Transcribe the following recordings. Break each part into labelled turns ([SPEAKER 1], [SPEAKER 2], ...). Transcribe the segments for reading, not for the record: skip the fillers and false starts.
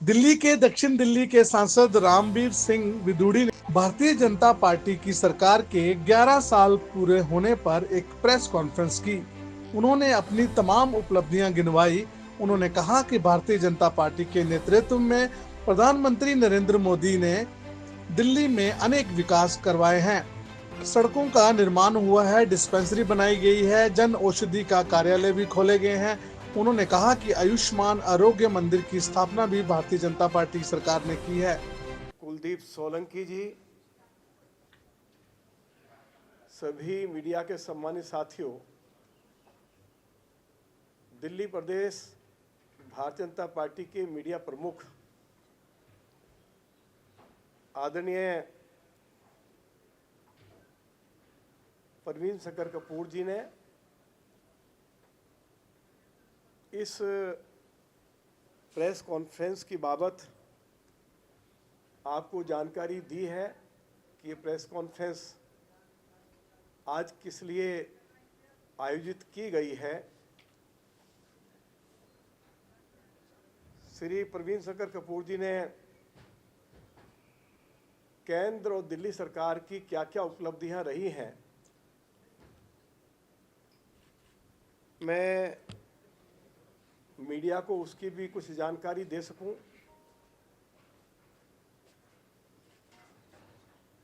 [SPEAKER 1] दिल्ली के दक्षिण दिल्ली के सांसद रामवीर सिंह विदुड़ी ने भारतीय जनता पार्टी की सरकार के 11 साल पूरे होने पर एक प्रेस कॉन्फ्रेंस की। उन्होंने अपनी तमाम उपलब्धियां गिनवाई। उन्होंने कहा कि भारतीय जनता पार्टी के नेतृत्व में प्रधानमंत्री नरेंद्र मोदी ने दिल्ली में अनेक विकास करवाए हैं। सड़कों का निर्माण हुआ है, डिस्पेंसरी बनाई गई है, जन औषधि का कार्यालय भी खोले गए हैं। उन्होंने कहा कि आयुष्मान आरोग्य मंदिर की स्थापना भी भारतीय जनता पार्टी सरकार ने की है।
[SPEAKER 2] कुलदीप सोलंकी जी, सभी मीडिया के सम्मानित साथियों, दिल्ली प्रदेश भारतीय जनता पार्टी के मीडिया प्रमुख आदरणीय परवीन शंकर कपूर जी ने इस प्रेस कॉन्फ्रेंस की बाबत आपको जानकारी दी है कि ये प्रेस कॉन्फ्रेंस आज किस लिए आयोजित की गई है। श्री परवीन शंकर कपूर जी ने केंद्र और दिल्ली सरकार की क्या क्या उपलब्धियां रही हैं, मैं मीडिया को उसकी भी कुछ जानकारी दे सकूं।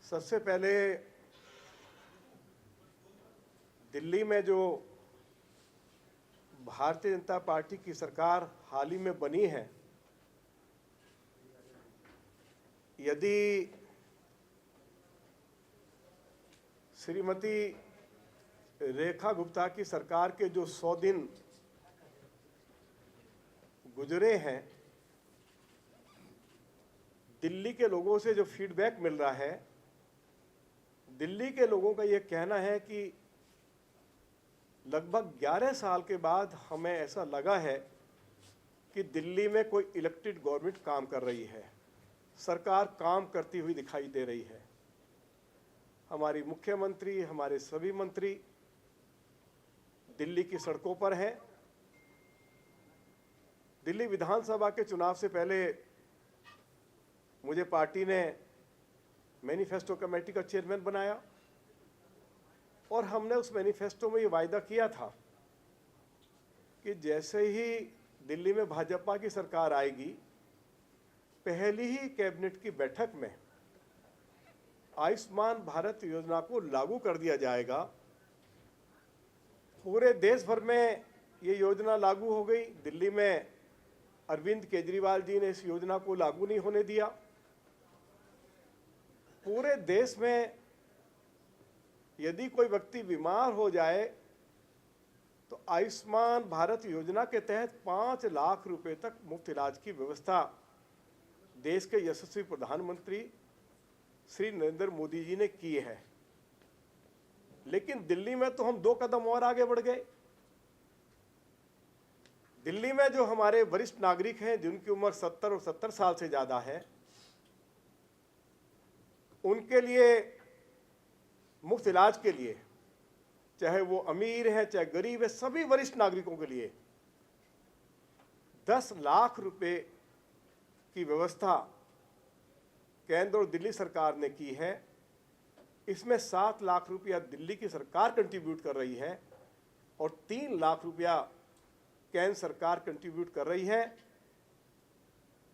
[SPEAKER 2] सबसे पहले दिल्ली में जो भारतीय जनता पार्टी की सरकार हाल ही में बनी है, यदि श्रीमती रेखा गुप्ता की सरकार के जो 100 दिन गुजरे हैं, दिल्ली के लोगों से जो फीडबैक मिल रहा है, दिल्ली के लोगों का ये कहना है कि लगभग 11 साल के बाद हमें ऐसा लगा है कि दिल्ली में कोई इलेक्टेड गवर्नमेंट काम कर रही है, सरकार काम करती हुई दिखाई दे रही है। हमारी मुख्यमंत्री, हमारे सभी मंत्री दिल्ली की सड़कों पर हैं। दिल्ली विधानसभा के चुनाव से पहले मुझे पार्टी ने मैनिफेस्टो कमेटी का चेयरमैन बनाया और हमने उस मैनिफेस्टो में ये वायदा किया था कि जैसे ही दिल्ली में भाजपा की सरकार आएगी, पहली ही कैबिनेट की बैठक में आयुष्मान भारत योजना को लागू कर दिया जाएगा। पूरे देश भर में ये योजना लागू हो गई। दिल्ली में अरविंद केजरीवाल जी ने इस योजना को लागू नहीं होने दिया। पूरे देश में यदि कोई व्यक्ति बीमार हो जाए तो आयुष्मान भारत योजना के तहत 5 लाख रुपए तक मुफ्त इलाज की व्यवस्था देश के यशस्वी प्रधानमंत्री श्री नरेंद्र मोदी जी ने की है। लेकिन दिल्ली में तो हम 2 कदम और आगे बढ़ गए। दिल्ली में जो हमारे वरिष्ठ नागरिक हैं, जिनकी उम्र 70 और 70 साल से ज़्यादा है, उनके लिए मुफ्त इलाज के लिए, चाहे वो अमीर हैं चाहे गरीब है, सभी वरिष्ठ नागरिकों के लिए 10 लाख रुपए की व्यवस्था केंद्र और दिल्ली सरकार ने की है। इसमें 7 लाख रुपया दिल्ली की सरकार कंट्रीब्यूट कर रही है और 3 लाख रुपया केंद्र सरकार कंट्रीब्यूट कर रही है।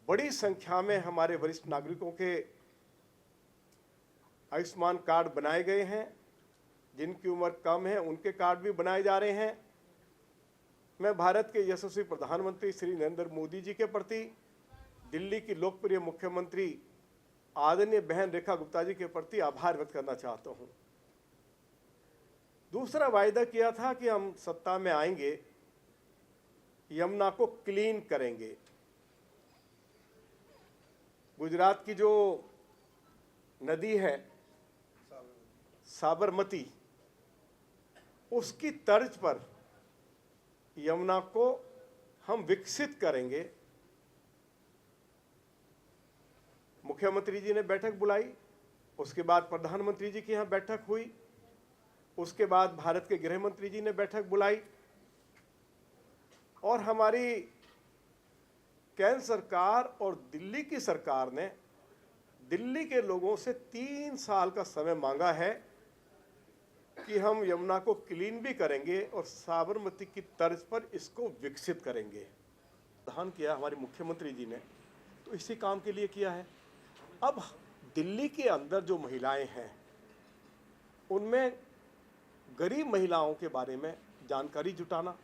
[SPEAKER 2] बड़ी संख्या में हमारे वरिष्ठ नागरिकों के आयुष्मान कार्ड बनाए गए हैं। जिनकी उम्र कम है उनके कार्ड भी बनाए जा रहे हैं। मैं भारत के यशस्वी प्रधानमंत्री श्री नरेंद्र मोदी जी के प्रति, दिल्ली की लोकप्रिय मुख्यमंत्री आदरणीय बहन रेखा गुप्ता जी के प्रति आभार व्यक्त करना चाहता हूं। दूसरा वायदा किया था कि हम सत्ता में आएंगे, यमुना को क्लीन करेंगे। गुजरात की जो नदी है साबरमती, उसकी तर्ज पर यमुना को हम विकसित करेंगे। मुख्यमंत्री जी ने बैठक बुलाई, उसके बाद प्रधानमंत्री जी की यहाँ बैठक हुई, उसके बाद भारत के गृह मंत्री जी ने बैठक बुलाई और हमारी केंद्र सरकार और दिल्ली की सरकार ने दिल्ली के लोगों से 3 साल का समय मांगा है कि हम यमुना को क्लीन भी करेंगे और साबरमती की तर्ज पर इसको विकसित करेंगे। दान किया हमारे मुख्यमंत्री जी ने, तो इसी काम के लिए किया है। अब दिल्ली के अंदर जो महिलाएं हैं उनमें गरीब महिलाओं के बारे में जानकारी जुटाना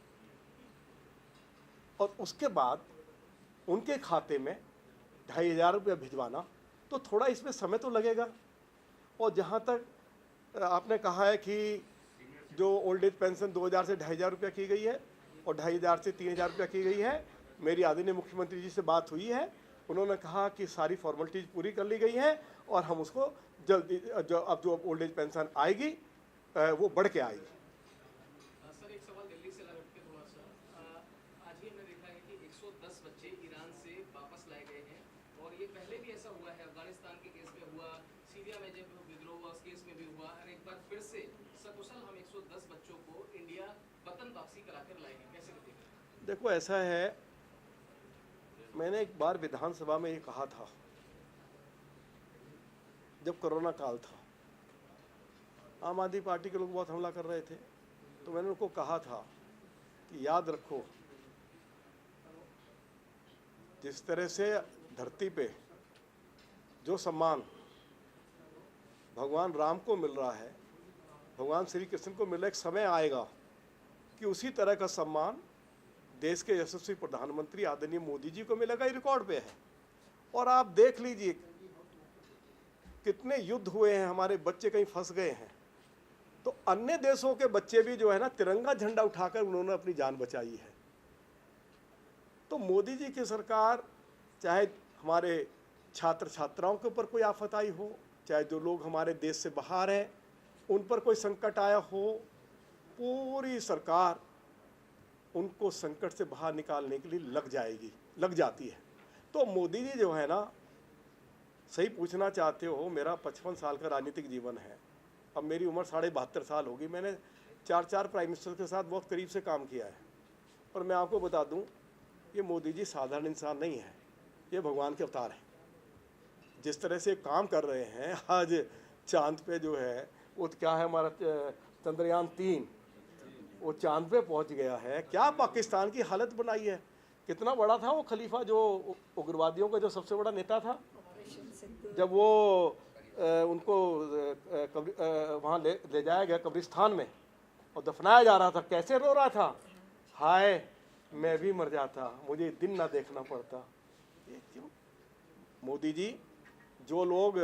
[SPEAKER 2] और उसके बाद उनके खाते में 2,500 रुपया भिजवाना, तो थोड़ा इसमें समय तो लगेगा। और जहाँ तक आपने कहा है कि जो ओल्ड एज पेंशन 2,000 से 2,500 रुपया की गई है और 2,500 से 3,000 रुपया की गई है, मेरी आदरणीय मुख्यमंत्री जी से बात हुई है। उन्होंने कहा कि सारी फॉर्मेलिटीज पूरी कर ली गई हैं और हम उसको जल्दी जो ओल्ड एज पेंशन आएगी वो बढ़ के आएगी।
[SPEAKER 3] सर, एक सवाल दिल्ली से लगा के थोड़ा सा, आज ही हमने देखा है कि 110 बच्चे ईरान से वापस लाए गए हैं और ये पहले भी ऐसा हुआ है, अफगानिस्तान के केस में हुआ, सीरिया में जब विद्रोह हुआ उस केस में भी हुआ, और एक बार फिर से सकुशल हम 110 बच्चों को इंडिया वतन वापसी कराकर लाएंगे, कैसे देखें?
[SPEAKER 2] देखो, ऐसा है, मैंने एक बार विधानसभा में ये कहा था जब कोरोना काल था, आम आदमी पार्टी के लोग बहुत हमला कर रहे थे, तो मैंने उनको कहा था कि याद रखो, जिस तरह से धरती पे जो सम्मान भगवान राम को मिल रहा है, भगवान श्री कृष्ण को मिल रहा है, एक समय आएगा कि उसी तरह का सम्मान देश के यशस्वी प्रधानमंत्री आदरणीय मोदी जी को मिलेगा। ये रिकॉर्ड पे है। और आप देख लीजिए कितने युद्ध हुए हैं, हमारे बच्चे कहीं फंस गए हैं, तो अन्य देशों के बच्चे भी जो है ना, तिरंगा झंडा उठाकर उन्होंने अपनी जान बचाई है। तो मोदी जी की सरकार, चाहे हमारे छात्र छात्राओं के ऊपर कोई आफत आई हो, चाहे जो लोग हमारे देश से बाहर हैं उन पर कोई संकट आया हो, पूरी सरकार उनको संकट से बाहर निकालने के लिए लग जाती है। तो मोदी जी जो है ना, सही पूछना चाहते हो, मेरा 55 साल का राजनीतिक जीवन है, अब मेरी उम्र 72.5 साल होगी। मैंने 4 प्राइम मिनिस्टर के साथ बहुत करीब से काम किया है, और मैं आपको बता दूं, ये मोदी जी साधारण इंसान नहीं है, ये भगवान के अवतार हैं। जिस तरह से काम कर रहे हैं, आज चांद पे जो है वो क्या है, हमारा चंद्रयान 3 वो चांद पे पहुंच गया है। क्या पाकिस्तान की हालत बनाई है। कितना बड़ा था वो खलीफा, जो उग्रवादियों का जो सबसे बड़ा नेता था, जब वो उनको वहाँ ले जाया गया कब्रिस्तान में और दफनाया जा रहा था, कैसे रो रहा था, हाय मैं भी मर जाता, मुझे दिन ना देखना पड़ता। ये क्यों? मोदी जी, जो लोग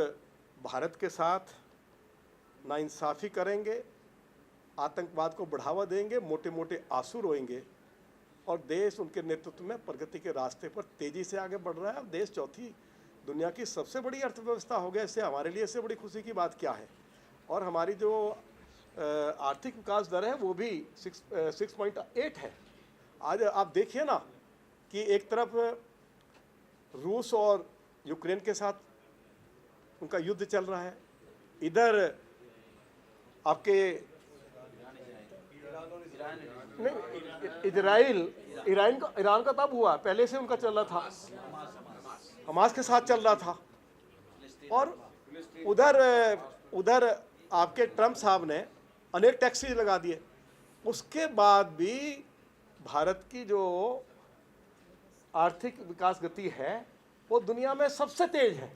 [SPEAKER 2] भारत के साथ नाइंसाफ़ी करेंगे, आतंकवाद को बढ़ावा देंगे, मोटे मोटे आंसू रोएंगे, और देश उनके नेतृत्व में प्रगति के रास्ते पर तेज़ी से आगे बढ़ रहा है। अब देश चौथी दुनिया की सबसे बड़ी अर्थव्यवस्था हो गया। इससे हमारे लिए इससे बड़ी खुशी की बात क्या है। और हमारी जो आर्थिक विकास दर है वो भी 6.8 है। आज आप देखिए ना कि एक तरफ रूस और यूक्रेन के साथ उनका युद्ध चल रहा है, इधर आपके ईरान का तब हुआ, पहले से उनका चल रहा था, हमास के साथ चल रहा था। और उधर आपके ट्रम्प साहब ने अनेक टैक्सेस लगा दिए। उसके बाद भी भारत की जो आर्थिक विकास गति है वो दुनिया में सबसे तेज है।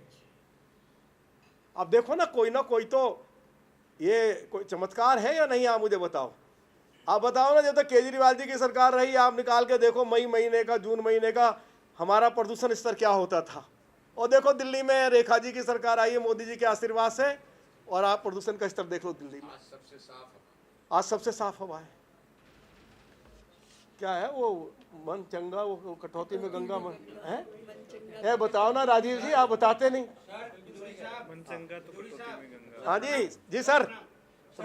[SPEAKER 2] अब देखो ना कोई तो ये कोई चमत्कार है या नहीं, आप मुझे बताओ। आप बताओ ना, जब तक केजरीवाल जी की सरकार रही, आप निकाल के देखो मई महीने का, जून महीने का हमारा प्रदूषण स्तर क्या होता था। और देखो दिल्ली में रेखा जी की सरकार आई है मोदी जी के आशीर्वाद से, और आप प्रदूषण का स्तर देख लो दिल्ली में, आज सबसे साफ हवा है। क्या है वो मन चंगा, वो कटौती में गंगा मन है। बताओ ना राजीव जी, आप बताते नहीं।
[SPEAKER 4] मन चंगा तो कटौती में गंगा।
[SPEAKER 2] हाँ जी सर।